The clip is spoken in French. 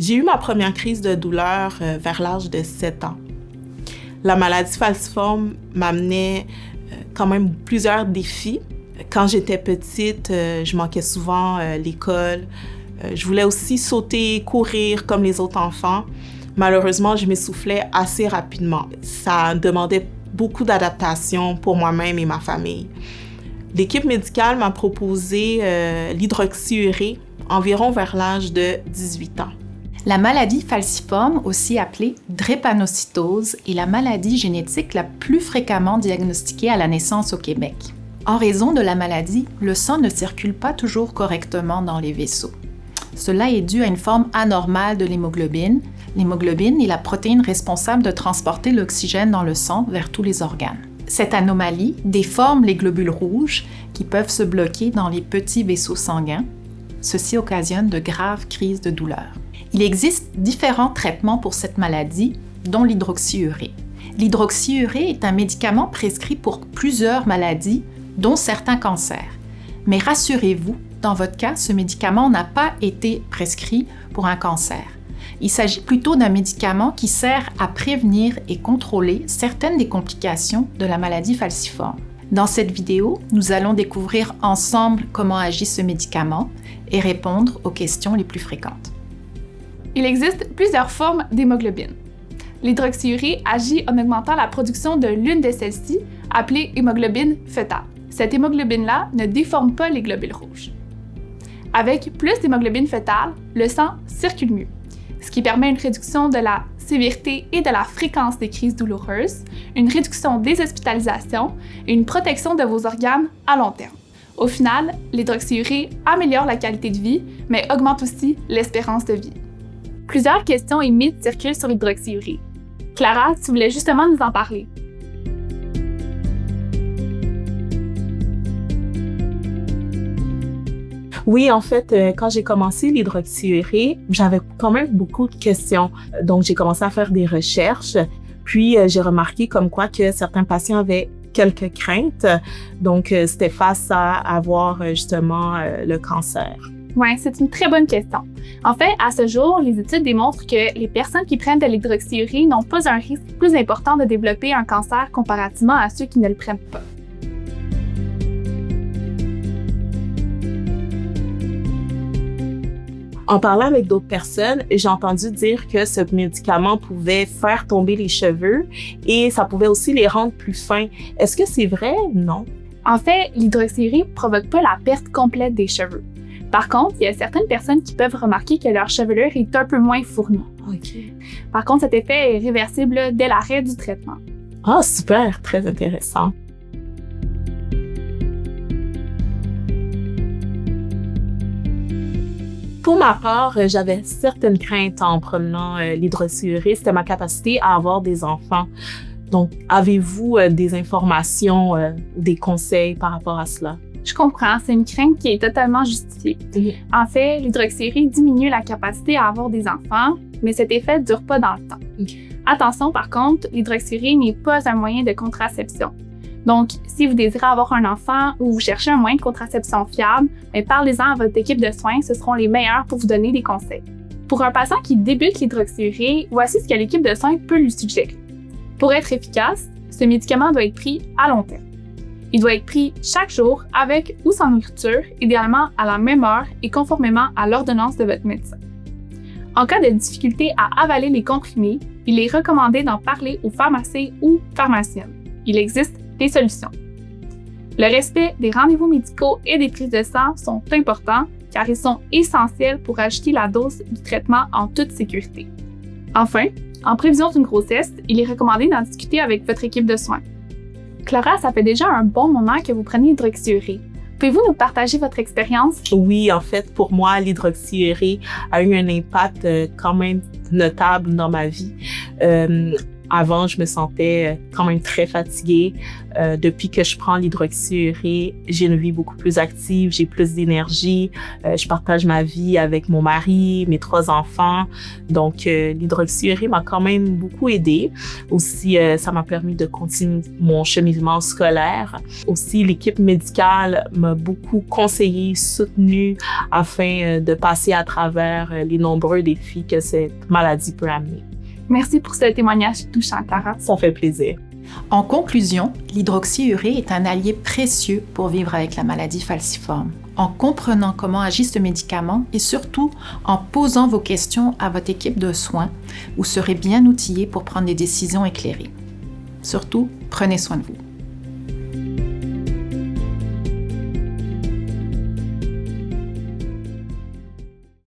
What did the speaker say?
J'ai eu ma première crise de douleur vers l'âge de 7 ans. La maladie falciforme m'amenait quand même plusieurs défis. Quand j'étais petite, je manquais souvent l'école. Je voulais aussi sauter, courir comme les autres enfants. Malheureusement, je m'essoufflais assez rapidement. Ça demandait beaucoup d'adaptation pour moi-même et ma famille. L'équipe médicale m'a proposé l'hydroxyurée environ vers l'âge de 18 ans. La maladie falciforme, aussi appelée drépanocytose, est la maladie génétique la plus fréquemment diagnostiquée à la naissance au Québec. En raison de la maladie, le sang ne circule pas toujours correctement dans les vaisseaux. Cela est dû à une forme anormale de l'hémoglobine. L'hémoglobine est la protéine responsable de transporter l'oxygène dans le sang vers tous les organes. Cette anomalie déforme les globules rouges qui peuvent se bloquer dans les petits vaisseaux sanguins. Ceci occasionne de graves crises de douleur. Il existe différents traitements pour cette maladie, dont l'hydroxyurée. L'hydroxyurée est un médicament prescrit pour plusieurs maladies, dont certains cancers. Mais rassurez-vous, dans votre cas, ce médicament n'a pas été prescrit pour un cancer. Il s'agit plutôt d'un médicament qui sert à prévenir et contrôler certaines des complications de la maladie falciforme. Dans cette vidéo, nous allons découvrir ensemble comment agit ce médicament et répondre aux questions les plus fréquentes. Il existe plusieurs formes d'hémoglobine. L'hydroxyurée agit en augmentant la production de l'une de celles-ci, appelée hémoglobine fœtale. Cette hémoglobine-là ne déforme pas les globules rouges. Avec plus d'hémoglobine fœtale, le sang circule mieux, ce qui permet une réduction de la sévérité et de la fréquence des crises douloureuses, une réduction des hospitalisations et une protection de vos organes à long terme. Au final, l'hydroxyurée améliore la qualité de vie, mais augmente aussi l'espérance de vie. Plusieurs questions et mythes circulent sur l'hydroxyurée. Clara, tu voulais justement nous en parler. Oui, en fait, quand j'ai commencé l'hydroxyurée, j'avais quand même beaucoup de questions. Donc, j'ai commencé à faire des recherches. Puis, j'ai remarqué comme quoi que certains patients avaient quelques craintes. Donc, c'était face à avoir justement le cancer. Oui, c'est une très bonne question. En fait, à ce jour, les études démontrent que les personnes qui prennent de l'hydroxyurée n'ont pas un risque plus important de développer un cancer comparativement à ceux qui ne le prennent pas. En parlant avec d'autres personnes, j'ai entendu dire que ce médicament pouvait faire tomber les cheveux et ça pouvait aussi les rendre plus fins. Est-ce que c'est vrai? Non. En fait, l'hydroxyurée ne provoque pas la perte complète des cheveux. Par contre, il y a certaines personnes qui peuvent remarquer que leur chevelure est un peu moins fournie. OK. Par contre, cet effet est réversible dès l'arrêt du traitement. Ah, super! Très intéressant. Pour ma part, j'avais certaines craintes en prenant l'hydroxyurée. C'était ma capacité à avoir des enfants. Donc, avez-vous des informations ou des conseils par rapport à cela? Je comprends, c'est une crainte qui est totalement justifiée. En fait, l'hydroxyurée diminue la capacité à avoir des enfants, mais cet effet ne dure pas dans le temps. Attention, par contre, l'hydroxyurée n'est pas un moyen de contraception. Donc, si vous désirez avoir un enfant ou vous cherchez un moyen de contraception fiable, parlez-en à votre équipe de soins, ce seront les meilleurs pour vous donner des conseils. Pour un patient qui débute l'hydroxyurée, voici ce que l'équipe de soins peut lui suggérer. Pour être efficace, ce médicament doit être pris à long terme. Il doit être pris chaque jour avec ou sans nourriture, idéalement à la même heure et conformément à l'ordonnance de votre médecin. En cas de difficulté à avaler les comprimés, il est recommandé d'en parler au pharmacien ou pharmacienne. Il existe des solutions. Le respect des rendez-vous médicaux et des prises de sang sont importants car ils sont essentiels pour ajouter la dose du traitement en toute sécurité. Enfin, en prévision d'une grossesse, il est recommandé d'en discuter avec votre équipe de soins. Clara, ça fait déjà un bon moment que vous prenez l'hydroxyurée. Pouvez-vous nous partager votre expérience? Oui, en fait, pour moi, l'hydroxyurée a eu un impact quand même notable dans ma vie. Avant, je me sentais quand même très fatiguée. Depuis que je prends l'hydroxyurée, j'ai une vie beaucoup plus active, j'ai plus d'énergie. Je partage ma vie avec mon mari, mes 3 enfants. Donc, l'hydroxyurée m'a quand même beaucoup aidée. Aussi, ça m'a permis de continuer mon cheminement scolaire. Aussi, l'équipe médicale m'a beaucoup conseillé, soutenu afin de passer à travers les nombreux défis que cette maladie peut amener. Merci pour ce témoignage touchant, Clara. Ça fait plaisir. En conclusion, l'hydroxyurée est un allié précieux pour vivre avec la maladie falciforme. En comprenant comment agit ce médicament et surtout en posant vos questions à votre équipe de soins, vous serez bien outillé pour prendre des décisions éclairées. Surtout, prenez soin de vous.